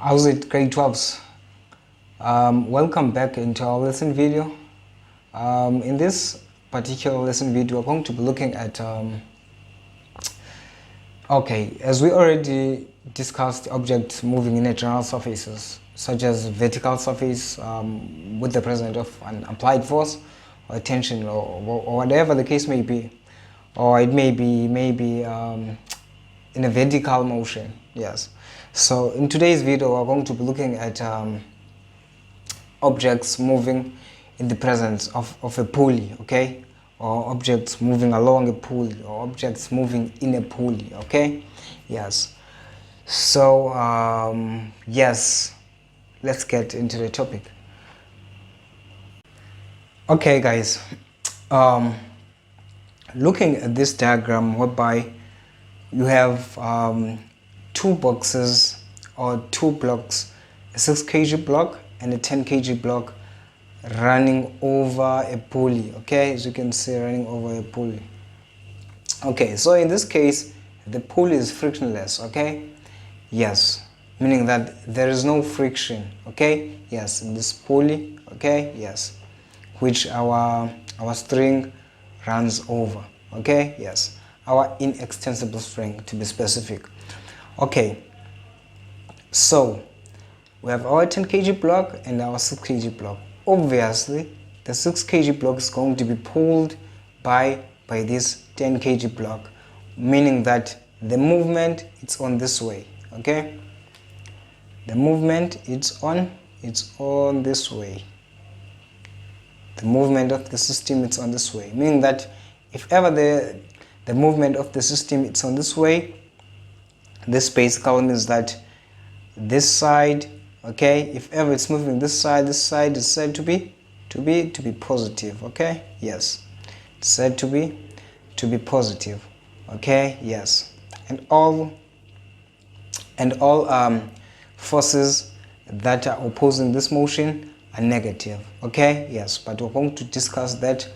How's it, grade 12s? Welcome back into our lesson video. In this particular lesson video, we're going to be looking at as we already discussed, objects moving in general surfaces such as vertical surface with the presence of an applied force or tension or whatever the case may be, or it may be in a vertical motion. Yes. So in today's video, we're going to be looking at objects moving in the presence of a pulley, okay? Or objects moving along a pulley, or objects moving in a pulley, okay? Yes. So, yes, let's get into the topic. Okay, guys. Looking at this diagram whereby you have two boxes or two blocks, a 6 kg block and a 10 kg block running over a pulley, okay? As you can see, running over a pulley. Okay, so in this case, the pulley is frictionless, okay? Yes, meaning that there is no friction, okay? Yes, this pulley, okay? Yes, which our string runs over, okay? Yes, our inextensible string, to be specific. Okay, so we have our 10 kg block and our 6 kg block. Obviously, the 6 kg block is going to be pulled by this 10 kg block, meaning that the movement it's on this way, okay? The movement it's on this way. The movement of the system it's on this way, meaning that if ever the movement of the system it's on this way, this basically means that this side, okay, if ever it's moving this side is said to be positive, okay? Yes, it's said to be positive, okay? Yes, and all forces that are opposing this motion are negative, okay? Yes, but we're going to discuss that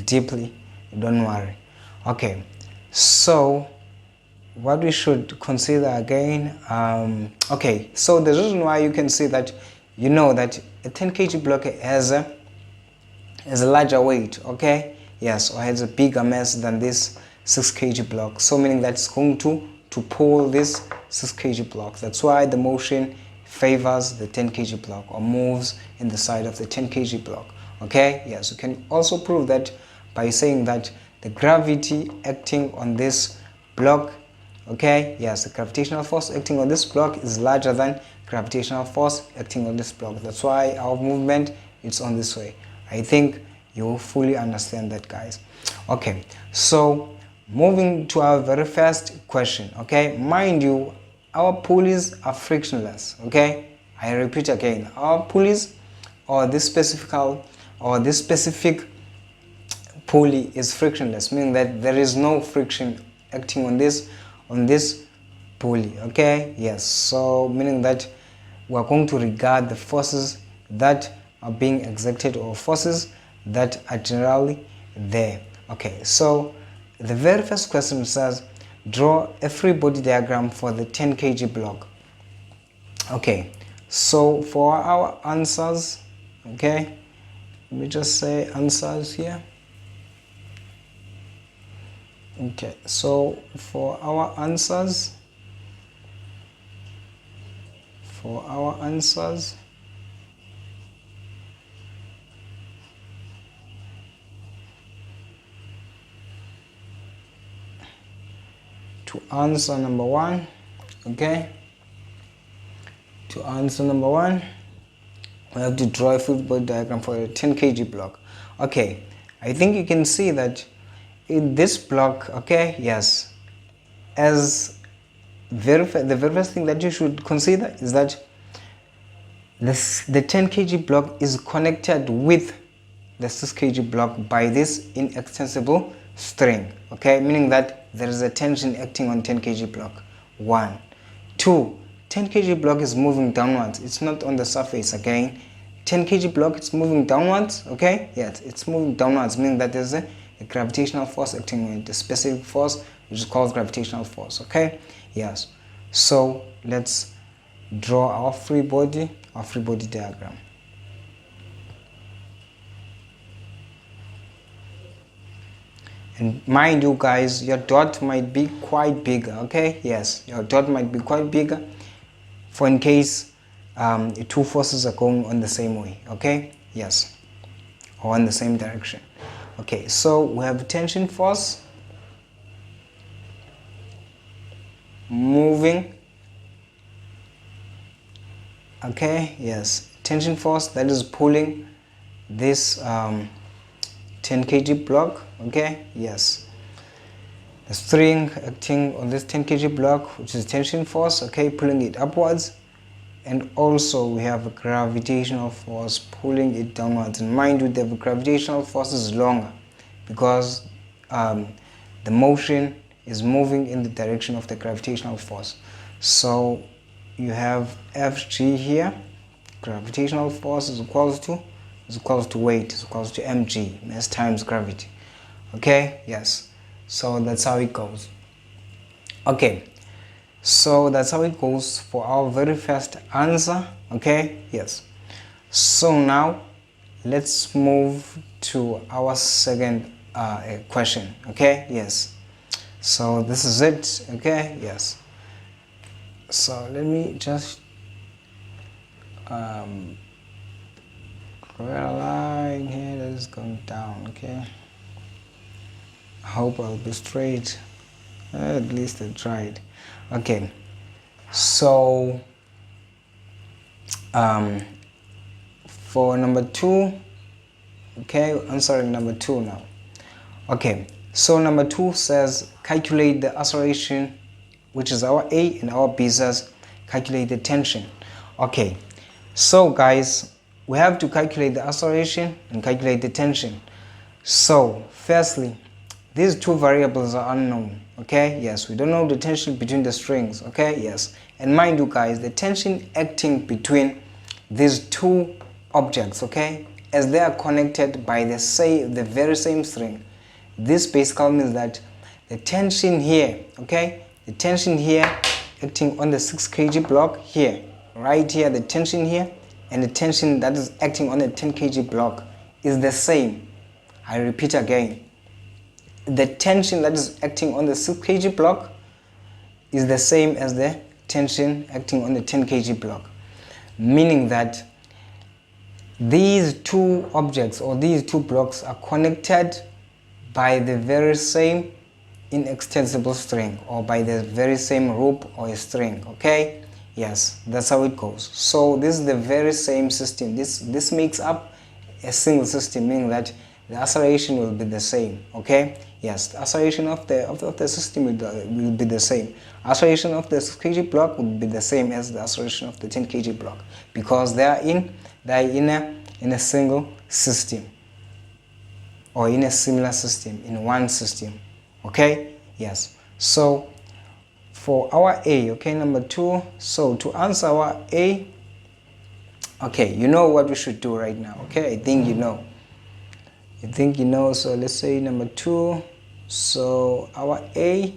deeply, don't worry. Okay, so what we should consider again, okay, so the reason why you can see that, you know that a 10 kg block has a larger weight, okay? Yes, or has a bigger mass than this 6 kg block, so meaning that it's going to pull this 6 kg block. That's why the motion favors the 10 kg block or moves in the side of the 10 kg block, okay? Yes, you can also prove that by saying that the gravity acting on this block, okay, yes, the gravitational force acting on this block is larger than gravitational force acting on this block. That's why our movement is on this way. I think you will fully understand that, guys. Okay, so moving to our very first question, okay, mind you, our pulleys are frictionless, okay? I repeat again, our pulleys or this specific pulley is frictionless, meaning that there is no friction acting on this pulley, okay? Yes, so meaning that we're going to regard the forces that are being exerted or forces that are generally there. Okay, so the very first question says, draw a free body diagram for the 10 kg block. Okay, so for our answers, okay, let me just say answers here. Okay, so for our answers, to answer number one, okay, to answer number one, we have to draw a free body diagram for a 10 kg block. Okay, I think you can see that in this block, okay, yes, as the very first thing that you should consider is that the 10 kg block is connected with the 6 kg block by this inextensible string, okay, meaning that there is a tension acting on 10 kg block. 1, 2, 10 kg block is moving downwards, it's not on the surface again. 10 kg block, it's moving downwards, okay, yes, it's moving downwards, meaning that there's a gravitational force acting on the specific force, which is called gravitational force, okay? Yes, so let's draw our free body diagram. And mind you guys, your dot might be quite bigger, okay? Yes, your dot might be quite bigger for in case two forces are going on the same way, okay? Yes, or in the same direction. Okay, so we have tension force moving, okay? Yes, tension force that is pulling this 10 kg block, okay? Yes, the string acting on this 10 kg block, which is tension force, okay, pulling it upwards. And also we have a gravitational force pulling it downwards. And mind you, the gravitational force is longer because the motion is moving in the direction of the gravitational force. So you have Fg here, gravitational force is equals to weight, is equals to mg, mass times gravity. Okay, yes, so that's how it goes. Okay, so that's how it goes for our very first answer, okay? Yes. So now let's move to our second question, okay? Yes. So this is it, okay? Yes. So let me just draw a line here that is going down, okay? I hope I'll be straight. At least I tried. Okay, so for number 2, okay, answering number 2 now. Okay, so number 2 says calculate the acceleration, which is our A, and our B says calculate the tension. Okay, so guys, we have to calculate the acceleration and calculate the tension. So firstly, these two variables are unknown, okay? Yes, we don't know the tension between the strings, okay? Yes, and mind you guys, the tension acting between these two objects, okay, as they are connected by the very same string, this basically means that the tension here, okay, the tension here acting on the 6 kg block here, right here, the tension here, and the tension that is acting on the 10 kg block is the same. I repeat again, the tension that is acting on the 6 kg block is the same as the tension acting on the 10 kg block, meaning that these two objects or these two blocks are connected by the very same inextensible string or by the very same rope or a string, okay? Yes, that's how it goes. So this is the very same system. This makes up a single system, meaning that the acceleration will be the same, okay? Yes, the acceleration of the system will be the same. Acceleration of the 6 kg block will be the same as the acceleration of the 10 kg block because they are in a single system or in a similar system, in one system, okay? Yes, so for our A, okay, number 2, so to answer our A, okay, you know what we should do right now, okay? I think you know. So let's say number 2, so our A,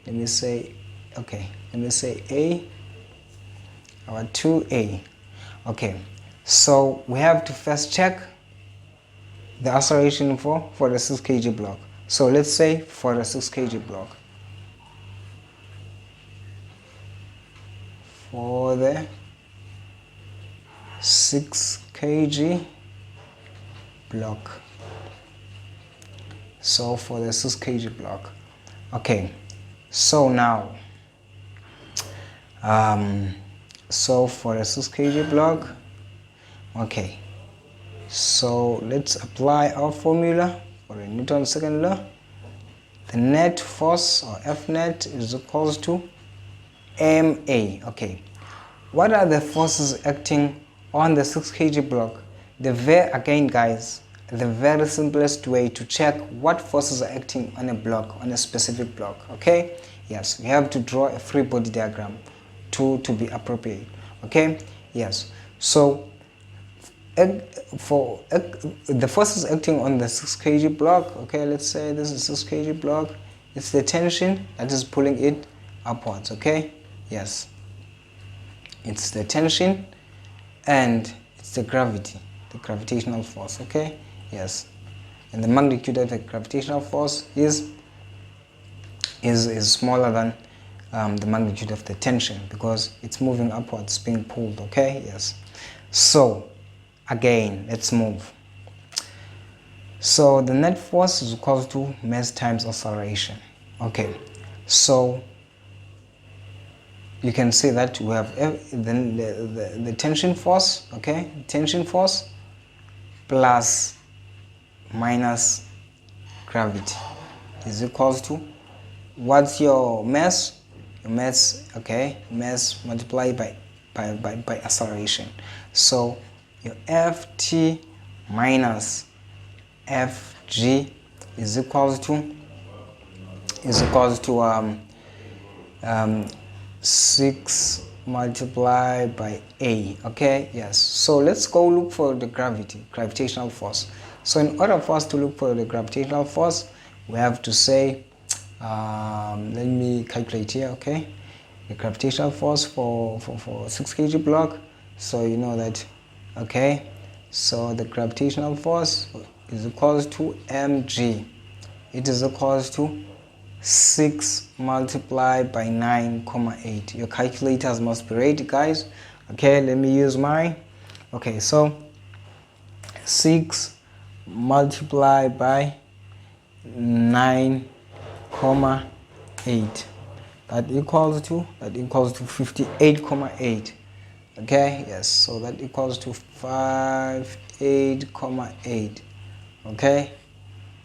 let me say A, our 2A. Okay, so we have to first check the acceleration for the 6 kg block. So let's say for the 6 kg block, for the 6 kg block. So for the 6 kg block, okay, so now so for the 6 kg block, okay, so let's apply our formula for the Newton's second law. The net force or F net is equals to MA. Okay, what are the forces acting on the 6 kg block? Again guys, the very simplest way to check what forces are acting on a block, on a specific block, okay? Yes, we have to draw a free body diagram to be appropriate, okay? Yes, so for the forces acting on the 6 kg block, okay, let's say this is 6 kg block, it's the tension that is pulling it upwards, okay? Yes, it's the tension, and it's the gravity, the gravitational force. Okay, yes, and the magnitude of the gravitational force is smaller than the magnitude of the tension, because it's moving upwards, being pulled. Okay, yes. So again, let's move. So the net force is equal to mass times acceleration. Okay, so you can see that we have then the tension force. Okay, tension force plus minus gravity is equals to, what's your mass? Your mass, okay, mass multiplied by acceleration. So your Ft minus Fg is equals to 6 multiplied by A. Okay, yes. So let's go look for the gravitational force. So in order for us to look for the gravitational force, we have to say, let me calculate here. Okay, the gravitational force for 6 kg block. So you know that. Okay, so the gravitational force is equals to mg. It is equals to 6 multiplied by 9,8. Your calculators must be ready, guys. Okay, let me use mine. Okay, so 6 multiplied by 9,8. That equals to 58,8. Okay, yes, so that equals to 58,8. Okay,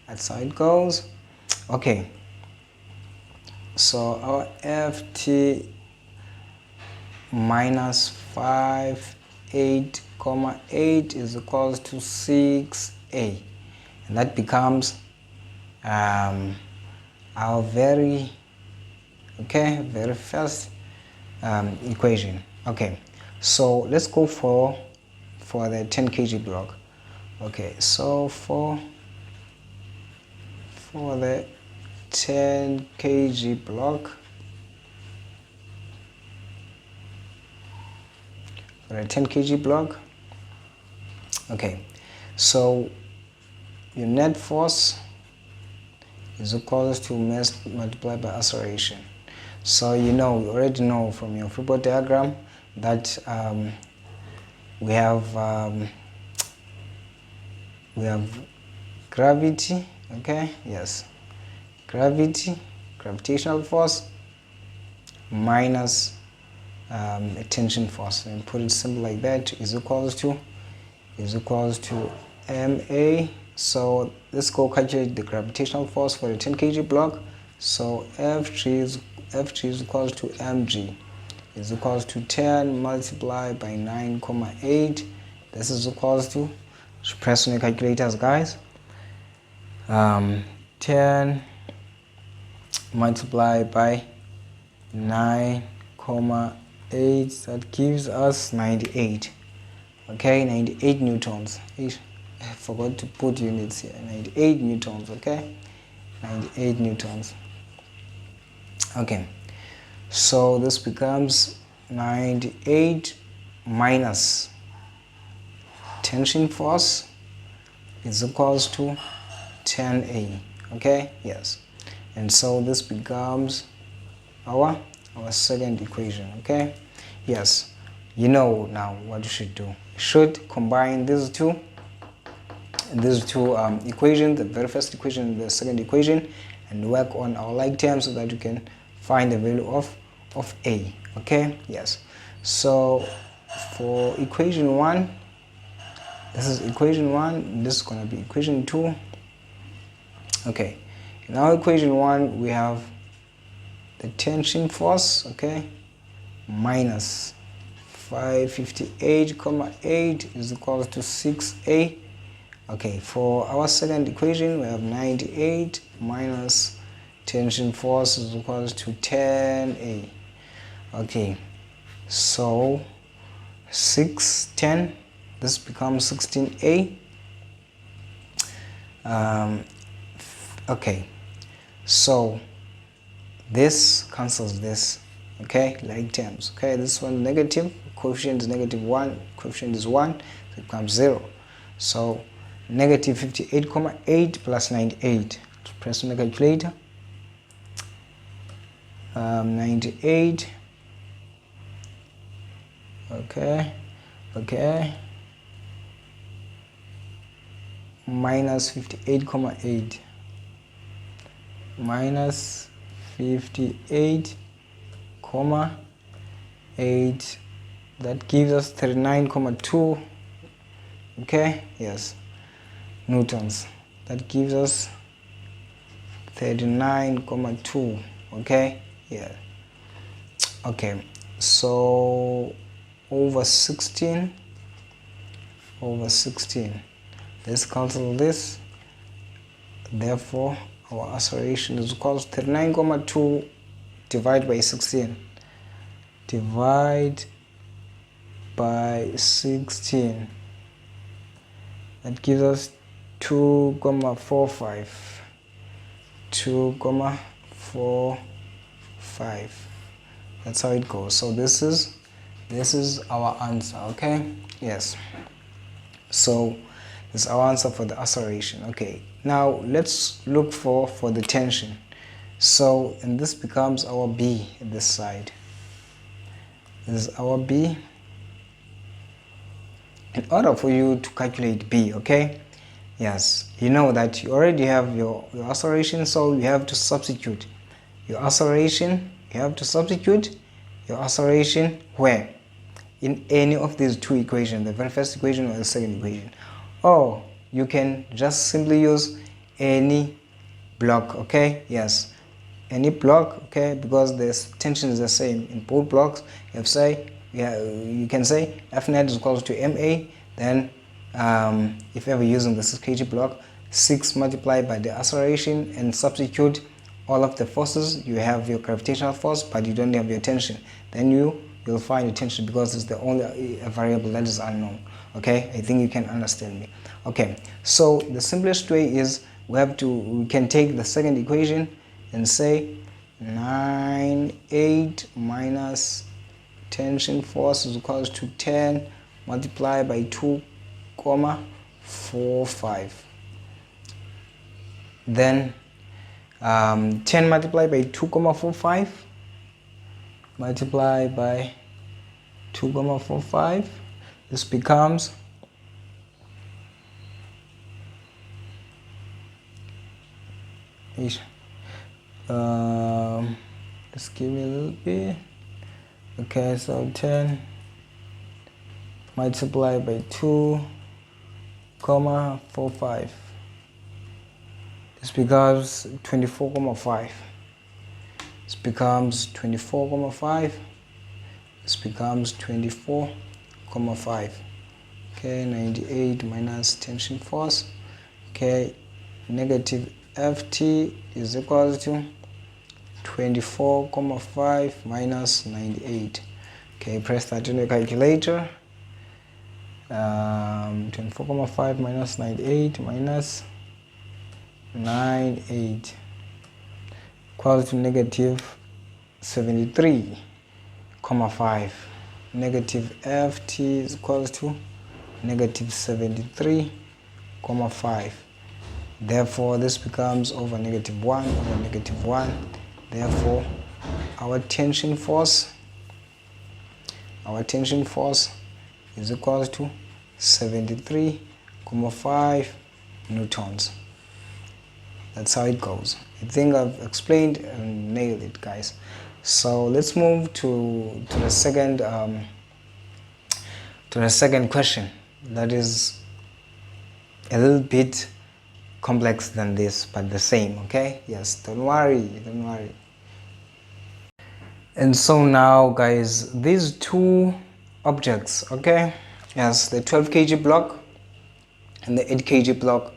that's how it goes. Okay, so our Ft minus 58,8 is equals to 6A, and that becomes our very first equation. Okay, so let's go for the 10 kg block. Okay, so for the 10 kg block, okay, so your net force is equals to mass multiplied by acceleration. So you already know from your free body diagram that we have gravity. Okay, yes, gravitational force minus a tension force, and put it simple like that, is equals to ma. So let's go calculate the gravitational force for the 10 kg block. So Fg is equals to mg, is equals to 10 multiplied by 9,8. This is equals to, press on your calculators, guys. 10 multiplied by 9,8, that gives us 98. Okay, 98 newtons. I forgot to put units here. 98 newtons. Okay, 98 newtons. Okay, so this becomes 98 minus tension force is equals to 10A. Okay, yes, and so this becomes our second equation. Okay, yes, now what you should do. You should combine these two equations, the very first equation and the second equation, and work on our like terms so that you can find the value of A. Okay, yes. So for equation 1, this is equation 1, this is going to be equation 2. Okay, in our equation 1 we have the tension force, okay, minus 558,8 is equal to 6A. Okay, for our second equation we have 98 minus tension force is equal to 10A. Okay, so 10, this becomes 16A. Okay, so this cancels this. Okay, like terms. Okay, this one negative coefficient is -1, coefficient is 1, so it becomes 0. So negative 58,8 plus 98. Let's press on the calculator. 98. Okay. Minus 58,8 minus 58,8, that gives us 39,2. Okay, yes, newtons. That gives us 39,2. Okay, yeah. Okay, so over 16. Let's cancel this. Therefore, our acceleration is equal to 39,2 divided by 16. Divide by 16. That gives us 2,45. 2,45. That's how it goes. So this is our answer. Okay, yes. So this is our answer for the acceleration. Okay, now let's look for the tension. So, and this becomes our B at this side. This is our B. In order for you to calculate B, okay, yes, you know that you already have your acceleration, so you have to substitute your acceleration. You have to substitute your acceleration where? In any of these two equations, the very first equation or the second equation. Or you can just simply use any block, okay, yes, any block, okay, because the tension is the same in both blocks. You can say F net is equal to MA, then if ever using the 6 kg block, 6 multiplied by the acceleration and substitute all of the forces. You have your gravitational force, but you don't have your tension. Then you'll find your tension because it's the only variable that is unknown. Okay, I think you can understand me. Okay, so the simplest way is we can take the second equation and say 9,8 minus tension force is equal to 10 multiplied by 2,45. Then 10 multiplied by 2,45 multiplied by 2,45, this becomes let's give me a little bit. Okay, so 10 multiplied by 2,45, this becomes 24,5. This becomes 24,5. This becomes 24,5. Okay, 98 minus tension force. Okay, negative Ft is equal to 24,5 minus 98. Okay, press that in the calculator. 24,5 minus 98 minus 98 equals to negative 73,5. Negative Ft is equal to negative 73,5. Therefore, this becomes over negative 1 over negative 1. Therefore, our tension force is equal to 73,5 newtons. That's how it goes. I think I've explained and nailed it, guys. So let's move to the second question. That is a little bit complex than this, but the same. Okay, yes, don't worry. And so now, guys, these two objects, okay, yes, the 12 kg block and the 8 kg block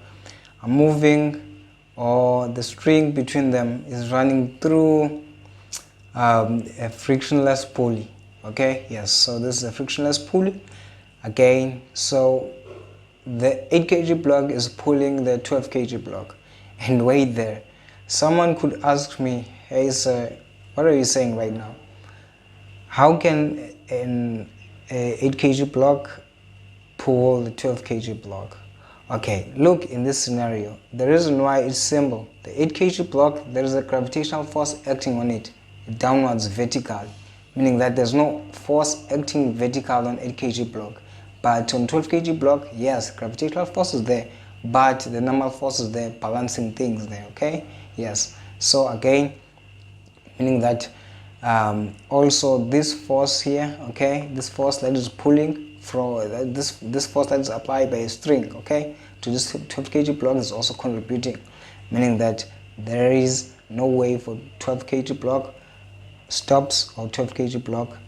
are moving, or the string between them is running through a frictionless pulley. Okay, yes, so this is a frictionless pulley again. So the 8 kg block is pulling the 12 kg block. And wait there, someone could ask me, hey sir, what are you saying right now? How can an a 8 kg block pull the 12 kg block. Okay, look in this scenario, the reason why it's simple, the 8 kg block, there is a gravitational force acting on it downwards vertical, meaning that there's no force acting vertical on 8 kg block, but on 12 kg block, yes, gravitational force is there, but the normal force is there balancing things there. Okay, yes, so again, meaning that also this force here, okay, this force that is pulling from this force that is applied by a string, okay, to this 12 kg block is also contributing, meaning that there is no way for 12 kg block stops or 12 kg block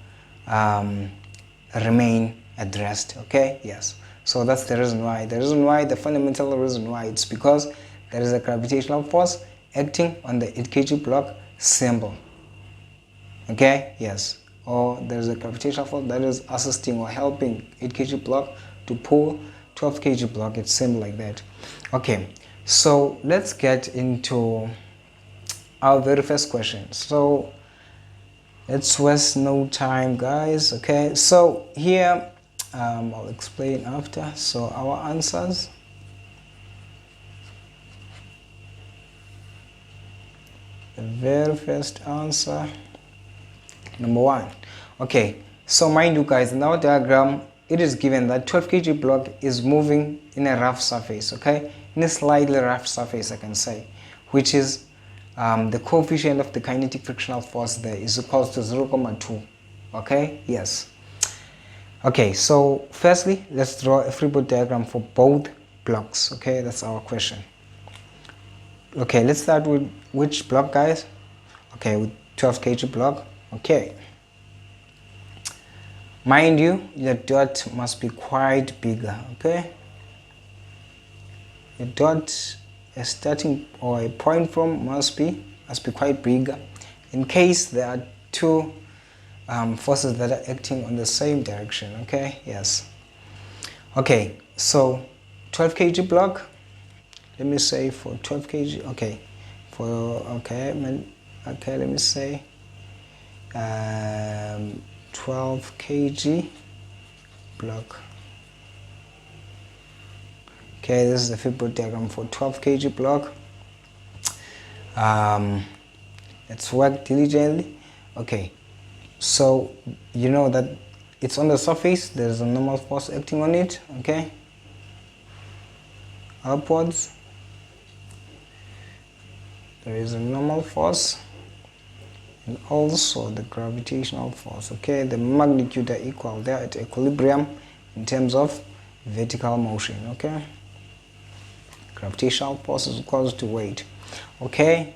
remain at rest. Okay, yes, so that's the reason why, the fundamental reason why, it's because there is a gravitational force acting on the 8 kg block symbol. Okay, yes, or there's a gravitational force that is assisting or helping 8 kg block to pull 12 kg block. It's simple like that. Okay, so let's get into our very first question. So let's waste no time, guys. Okay, so here I'll explain after. So our answers, the very first answer, number 1. Okay, so mind you guys, in our diagram it is given that 12 kg block is moving in a rough surface, okay, in a slightly rough surface, I can say, which is the coefficient of the kinetic frictional force there is equal to 0.2. Okay, yes. Okay, so firstly, let's draw a free body diagram for both blocks. Okay, that's our question. Okay, let's start with which block, guys? Okay, with 12 kg block. Okay, mind you, your dot must be quite bigger. Okay, your dot, a starting or a point from must be quite bigger in case there are two forces that are acting on the same direction. Okay, yes. Okay, so 12 kg block, let me say for 12 kg, okay, for let me say 12 kg block. Okay, this is the free body diagram for 12 kg block. Let's work diligently. Okay, so you know that it's on the surface, there's a normal force acting on it, okay, upwards, there is a normal force, and also the gravitational force. Okay, the magnitude are equal, they are at equilibrium in terms of vertical motion. Okay, gravitational force is equal to weight. Okay,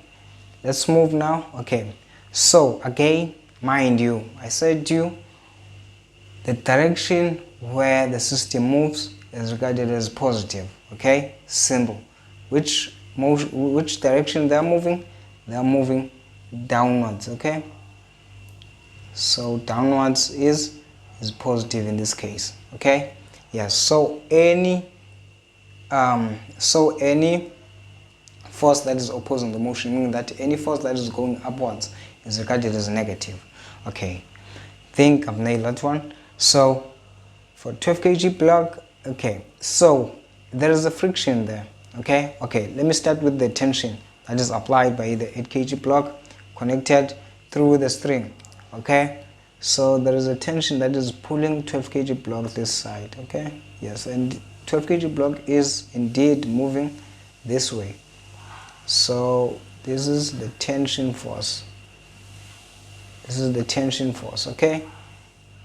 let's move now. Okay, so again, mind you, I said to you, the direction where the system moves is regarded as positive. Okay, simple. Which direction they are moving? They are moving downwards. Okay, so downwards is positive in this case. Okay, yes. So any force that is opposing the motion, meaning that any force that is going upwards is regarded as negative. Okay, think I've nailed that one. So for 12 kg block, okay, so there is a friction there. Okay, let me start with the tension that is applied by the 8 kg block connected through the string. Okay, so there is a tension that is pulling 12 kg block this side. Okay, yes, and 12 kg block is indeed moving this way. So this is the tension force. Okay,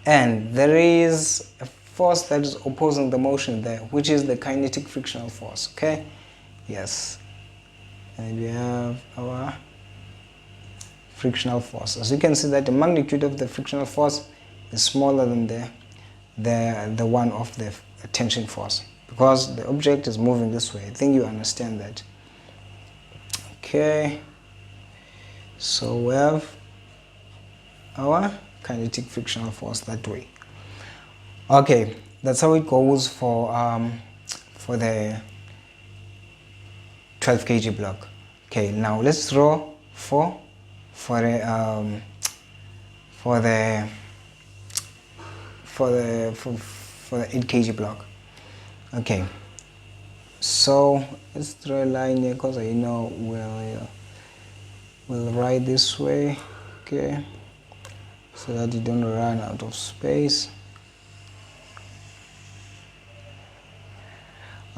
and there is a force that is opposing the motion there, which is the kinetic frictional force. Okay, yes, and we have our frictional force. As you can see that the magnitude of the frictional force is smaller than the one of the tension force, because the object is moving this way. I think you understand that. Okay, so we have our kinetic frictional force that way. Okay, that's how it goes for the 12 kg block. Okay, now let's draw for for the 8 kg block. Okay, so let's draw a line here because I know we'll write this way, okay, so that you don't run out of space.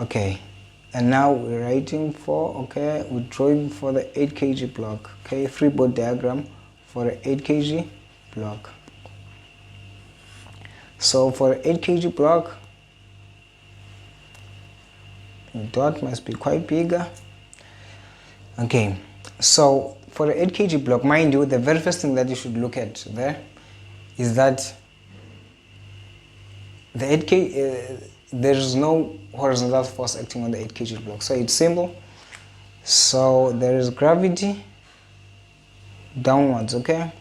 Okay, and now we're writing for, okay, we're drawing for the 8 kg block, okay, freeboard diagram for the 8 kg block. So for the 8 kg block, the dot must be quite bigger. Okay, so for the 8 kg block, mind you, the very first thing that you should look at there is that the 8 kg, there is no horizontal force acting on the 8 kg block, so it's simple. So there is gravity downwards, okay,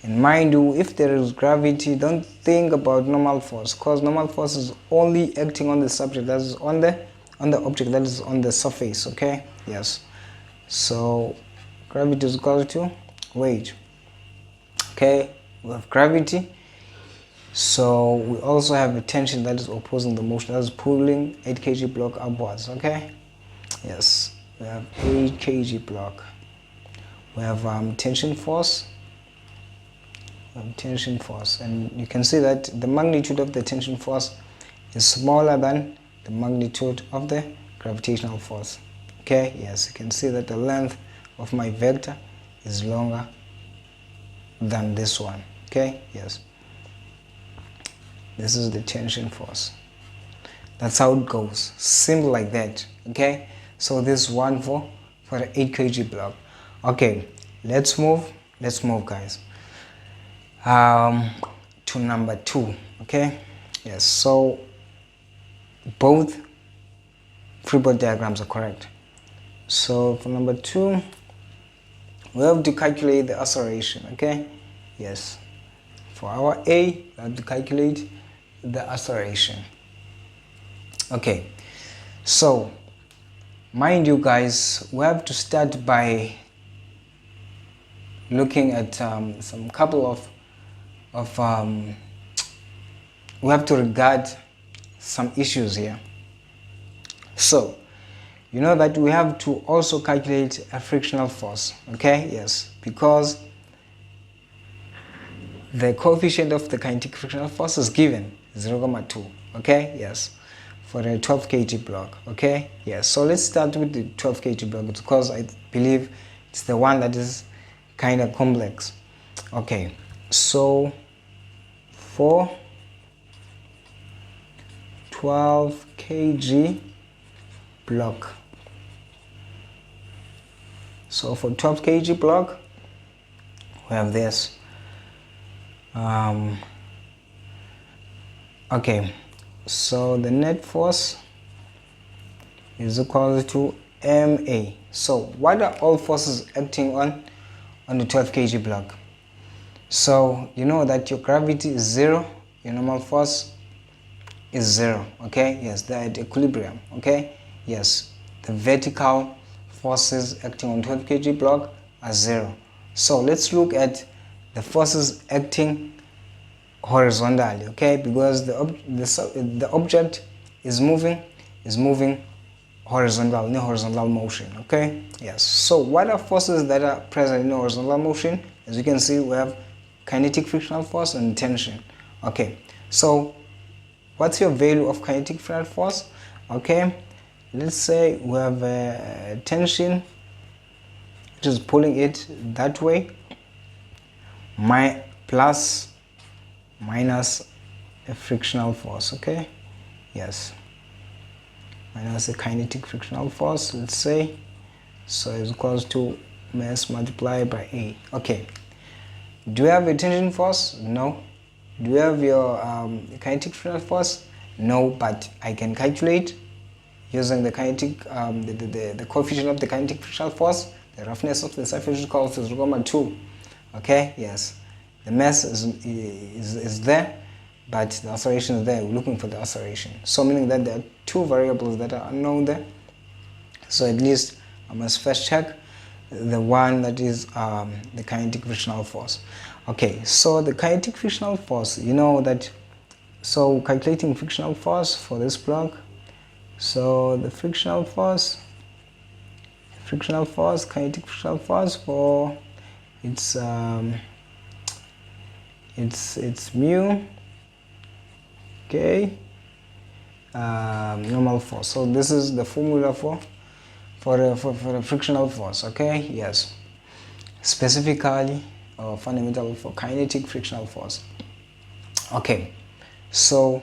and mind you, if there is gravity, don't think about normal force, because normal force is only acting on the subject that is on the object that is on the surface, okay. Yes, so gravity is equal to weight, okay. We have gravity, so we also have a tension that is opposing the motion, that is pulling 8 kg block upwards, okay. Yes, we have 8 kg block, we have tension force, and you can see that the magnitude of the tension force is smaller than the magnitude of the gravitational force, okay. Yes, you can see that the length of my vector is longer than this one, okay. Yes, this is the tension force. That's how it goes, simple like that, okay. So this is one for the 8 kg block. Okay, let's move guys, to number 2, okay. Yes, so both freeboard diagrams are correct. So for number 2, we have to calculate the acceleration, okay. Yes, for our A, we have to calculate the acceleration. Okay, so mind you guys, we have to start by looking at some couple of we have to regard some issues here. So you know that we have to also calculate a frictional force, okay. Yes, because the coefficient of the kinetic frictional force is given 0.2, okay. Yes, for the 12 kg block, okay. Yes, so let's start with the 12 kg block because I believe it's the one that is kind of complex. Okay, so for 12 kg block, so for 12 kg block we have this. Okay, so the net force is equal to MA. So what are all forces acting on the 12 kg block? So you know that your gravity is 0, your normal force is 0, okay. Yes, they're at equilibrium, okay. Yes, the vertical forces acting on 12 kg block are 0. So let's look at the forces acting horizontally, okay, because the object is moving horizontal, in a horizontal motion, okay. Yes, so what are forces that are present in horizontal motion? As you can see, we have kinetic frictional force and tension, okay. So what's your value of kinetic frictional force? Okay, let's say we have a tension which is pulling it that way, minus a frictional force, okay. Yes, minus a kinetic frictional force, let's say, so it's equals to mass multiplied by A. Okay, do you have a tension force? No. Do you have your kinetic frictional force? No, but I can calculate using the kinetic the coefficient of the kinetic frictional force. The roughness of the surface is equal to 0.2, okay. Yes, the mass is there, but the acceleration is there. We're looking for the acceleration, so meaning that there are two variables that are unknown there. So at least I must first check the one that is the kinetic frictional force. Okay, so the kinetic frictional force, you know that, so calculating frictional force for this block. So the frictional force, kinetic frictional force for it's mu, okay, normal force. So this is the formula for the frictional force. Okay, yes, specifically fundamental for kinetic frictional force. Okay, so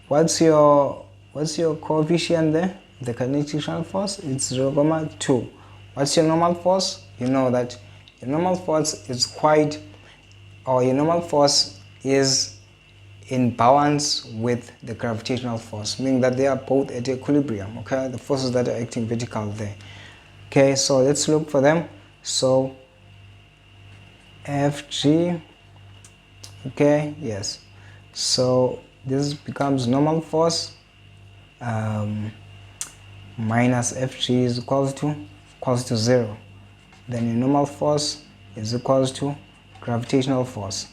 what's your coefficient there? The kinetic frictional force, it's 0,2. What's your normal force? You know that your normal force is quite, or your normal force is in balance with the gravitational force, meaning that they are both at equilibrium. Okay, the forces that are acting vertical there. Okay, so let's look for them. So Fg, okay, yes, so this becomes normal force minus Fg is equals to 0. Then your normal force is equals to gravitational force.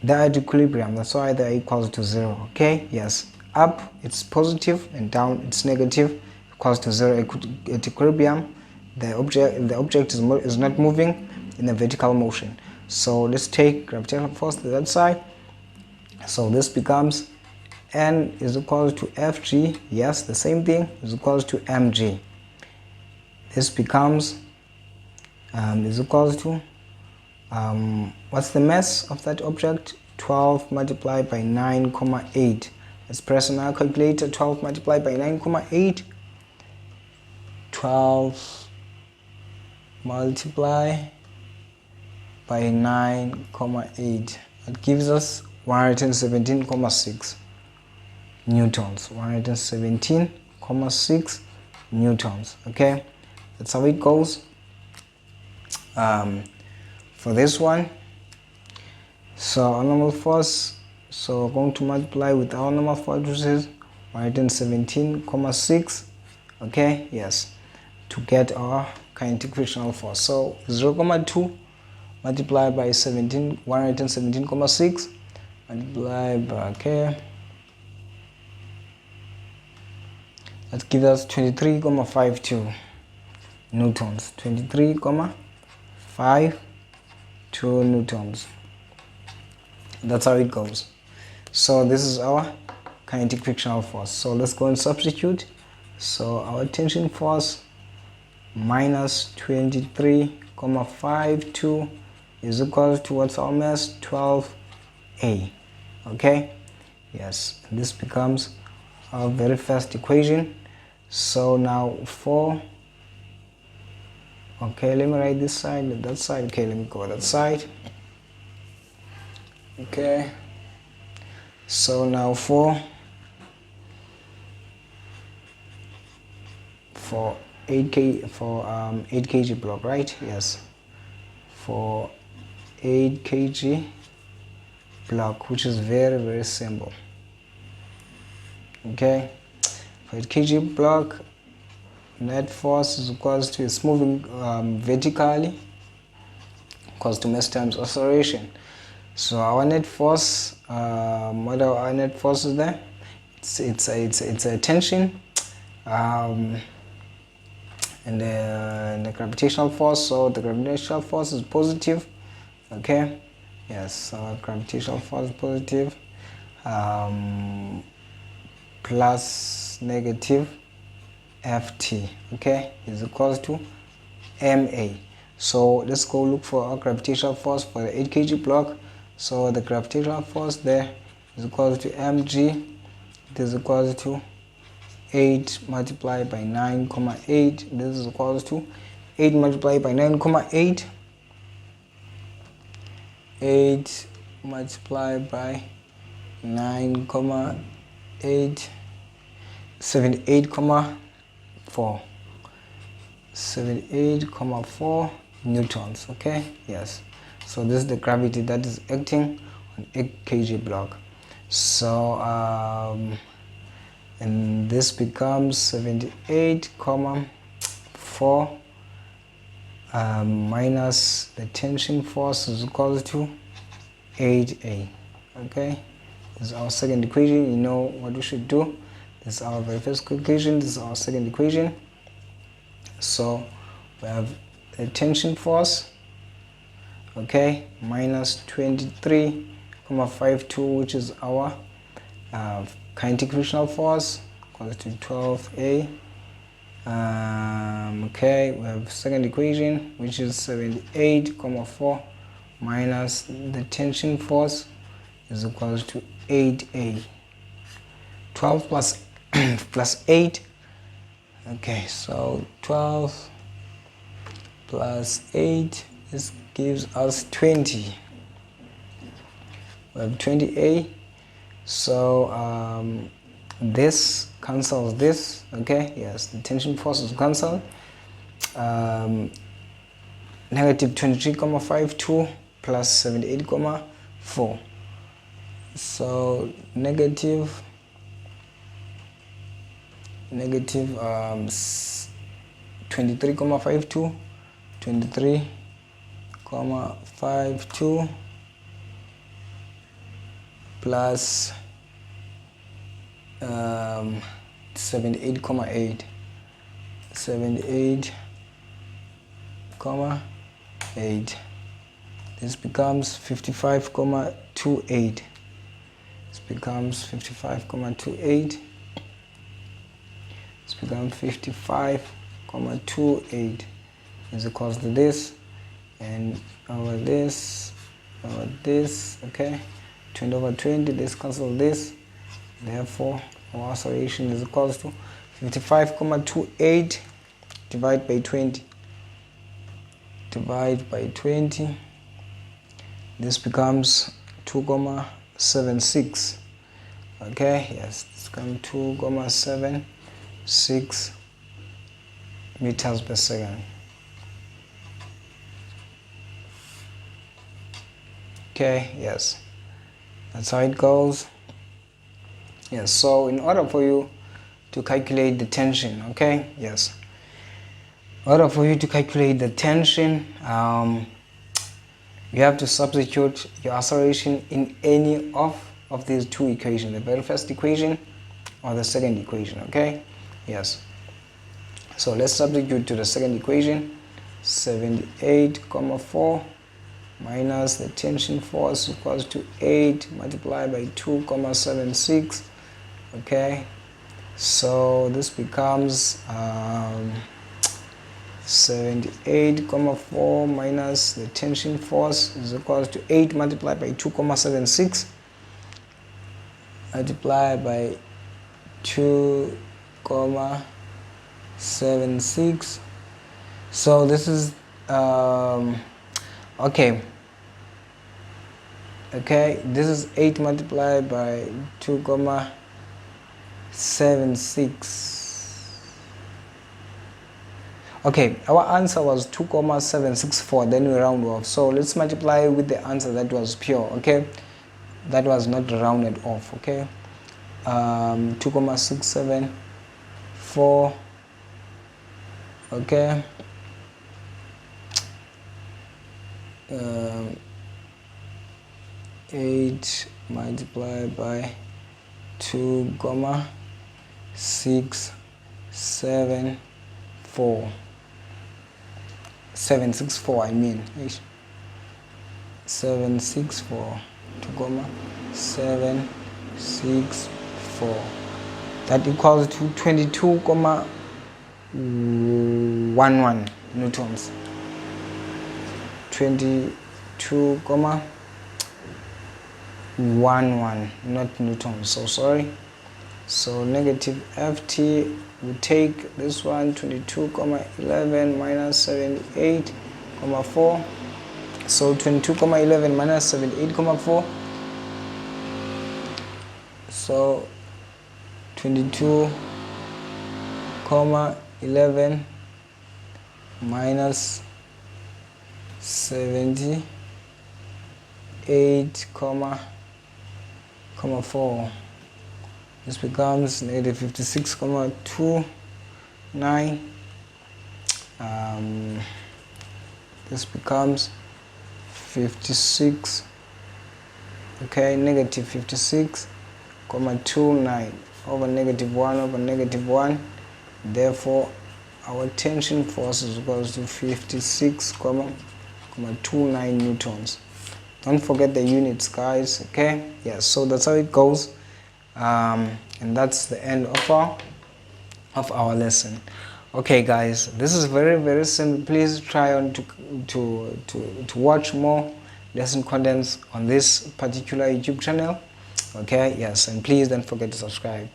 They're at equilibrium, that's why they're equals to 0. Okay, yes, up it's positive and down it's negative, equals to 0 at equilibrium. The object is not moving in a vertical motion. So let's take gravitational force to that side. So this becomes N is equal to Fg, yes, the same thing, is equals to mg. This becomes is equals to what's the mass of that object? 12 multiplied by 9,8. Let's press on our calculator. 12 multiplied by 9,8. 12 multiplied by 9,8. That gives us 117,6 newtons. 117,6 newtons. Okay, that's how it goes. For this one, so our normal force, so we're going to multiply with our normal force, which is 117,6, okay, yes, to get our kinetic frictional force. So 0,2 multiplied by 117,6 multiplied by, okay, that gives us 23,52 newtons. 23,52 newtons. That's how it goes. So this is our kinetic frictional force. So let's go and substitute. So our tension force minus 23,52 is equal to what's our mass? 12a. Okay, yes, and this becomes our very first equation. So now 4, okay, let me write this side, that side. Okay, let me go that side. Okay, so now for 8 kg block, right? Yes, for 8 kg block, which is very, very simple. Okay, for 8 kg block, net force is equals to, it's moving vertically, equals to mass times acceleration. So our net force, what are our net forces there? It's a tension, and the gravitational force. So the gravitational force is positive. Okay, yes. So gravitational force is positive, plus negative Ft. Okay, is equals to ma. So let's go look for our gravitational force for the 8 kg block. So the gravitational force there is equal to mg. It is equal to 8 multiplied by 9,8. This is equal to 8 multiplied by 9,8. 8 multiplied by 9,8. 78,4. 78,4 newtons. Okay, yes. So this is the gravity that is acting on 8 kg block. So and this becomes 78,4 minus the tension force is equal to 8A. Okay, this is our second equation. You know what we should do. This is our very first equation. This is our second equation. So we have the tension force, okay, minus 23,52, which is our kinetic frictional force, equals to 12A. Okay, we have second equation, which is 78,4 minus the tension force is equals to 8A. 12 plus plus 8. Okay, so 12 plus 8 this gives us 20. We have 20A. So this cancels this. Okay, yes, the tension force is cancelled. Negative 23,52 plus 78,4. So negative 23,52 plus 78,8 this becomes 55,28. This becomes 55,28. This becomes 55,28 is equals to this, and over this, okay, 20 over 20, this cancel this, therefore our acceleration is equals to 55,28 divided by 20. Divide by 20, this becomes 2,76. Okay, yes, this becomes 2,76 meters per second. Okay, yes, that's how it goes. Yes, so in order for you to calculate the tension, okay, yes, in order for you to calculate the tension, you have to substitute your acceleration in any of these two equations, the very first equation or the second equation. Okay, yes, so let's substitute to the second equation. 78,4 minus the tension force equals to 8 multiplied by 2,76. Okay, so this becomes 78,4 minus the tension force is equal to 8 multiplied by 2,76 multiplied by 2,76. So this is okay, this is 8 multiplied by 2,76. Okay, our answer was 2,764, then we round off. So let's multiply with the answer that was pure, okay? That was not rounded off, okay? 2,674, okay? 8 multiplied by 2,674. 764, I mean 764, 2,764. That equals to 22,11 newtons. 22,11, not newtons, so sorry. So negative Ft, we take this one, 22,11 minus 78,4. So 22,11 minus 78,4. So 22,11 minus 78,4. This becomes negative 56,29. This becomes 56, okay, negative 56,29 over negative 1 over negative 1. Therefore, our tension force is equals to 56,29 newtons. Don't forget the units, guys, okay? Yes, so that's how it goes. And that's the end of our lesson. Okay, guys, this is very simple. Please try on to watch more lesson contents on this particular YouTube channel. Okay, yes, and please don't forget to subscribe.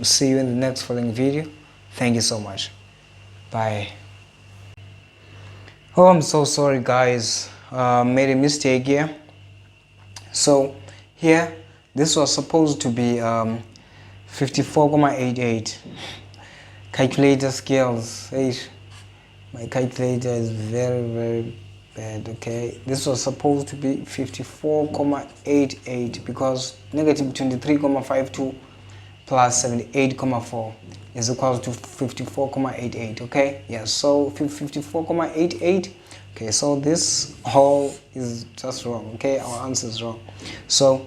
See you in the next following video. Thank you so much. Bye. Oh, I'm so sorry, guys. Made a mistake here. So here, this was supposed to be 54,88. Calculator skills. Hey, my calculator is very bad. Okay, this was supposed to be 54,88 because negative 23,52 plus 78,4 is equal to 54,88. Okay, yes, so 54,88. Okay, so this whole is just wrong. Okay, our answer is wrong. So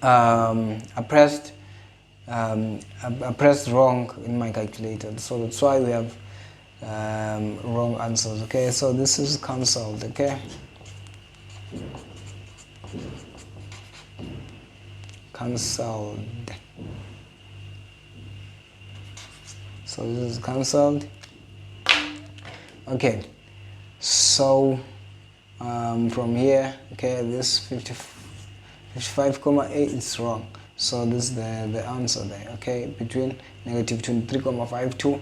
I pressed wrong in my calculator, so that's why we have wrong answers. Okay, so this is cancelled. Okay, cancelled. So this is cancelled. Okay, so from here, okay, this 55,8 is wrong. So this is the answer there. Okay, between negative 23,52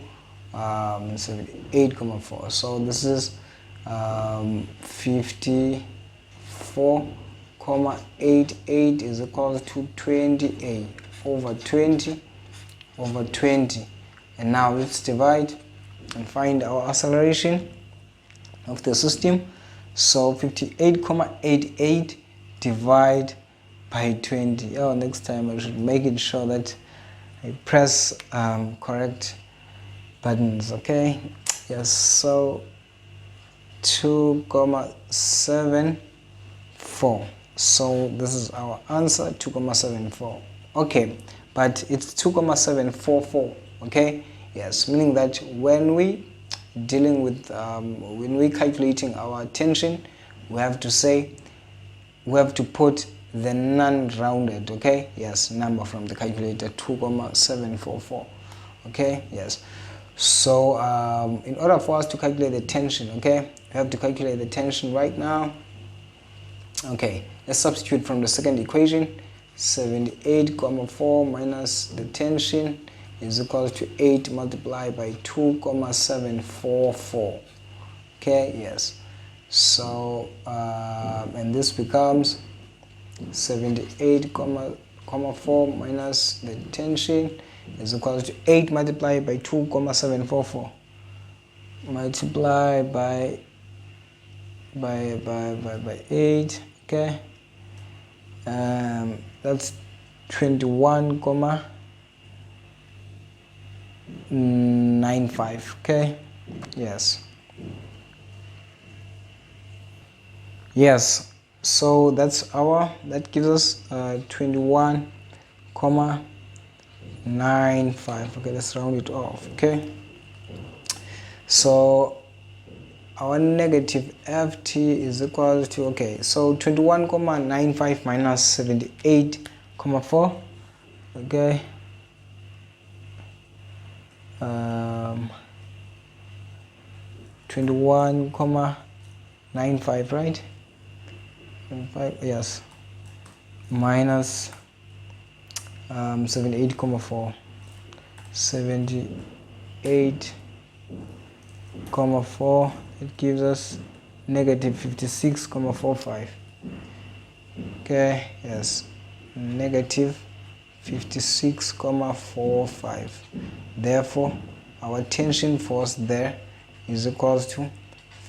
and 78,4. So this is 54,88 is equal to 20a over 20 over 20. And now let's divide and find our acceleration of the system. So 58,88 divide by 20. Oh, next time I should make it sure that I press correct buttons. Okay, yes, so 2,74. so this is our answer, 2,74. okay, but it's 2,744. okay, yes, meaning that when we dealing with when we calculating our tension, we have to put the non-rounded, okay, yes, number from the calculator, 2,744. okay, yes. So in order for us to calculate the tension, okay, we have to calculate the tension right now. Okay, let's substitute from the second equation. 78,4 minus the tension is equal to 8 multiplied by 2,744. okay, yes. So and this becomes 78,4 minus the tension is equal to 8 multiplied by 2,744 multiplied by 8. okay, that's 21,95. okay, yes. Yes, so that gives us 21,95. okay, let's round it off. okay, so our negative ft is equal to, okay, so 21,95 minus 78,4. okay, 21,95, right? 5, yes, minus 78,4. 78,4, it gives us negative 56,45. okay, yes, negative 56,45. therefore our tension force there is equal to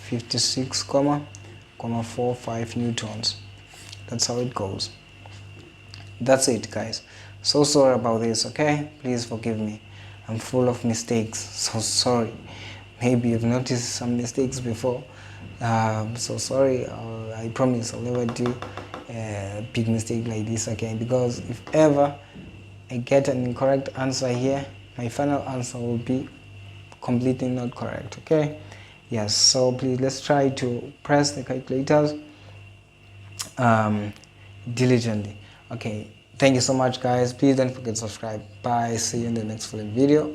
56,45 newtons. That's how it goes. That's it, guys. So sorry about this. Okay, please forgive me, I'm full of mistakes, so sorry. maybe you've noticed some mistakes before. So sorry. I promise I'll never do a big mistake like this again, because if ever I get an incorrect answer here, my final answer will be completely not correct. Okay, yes, so please let's try to press the calculators diligently. Okay, thank you so much guys. Please don't forget to subscribe. Bye, see you in the next video.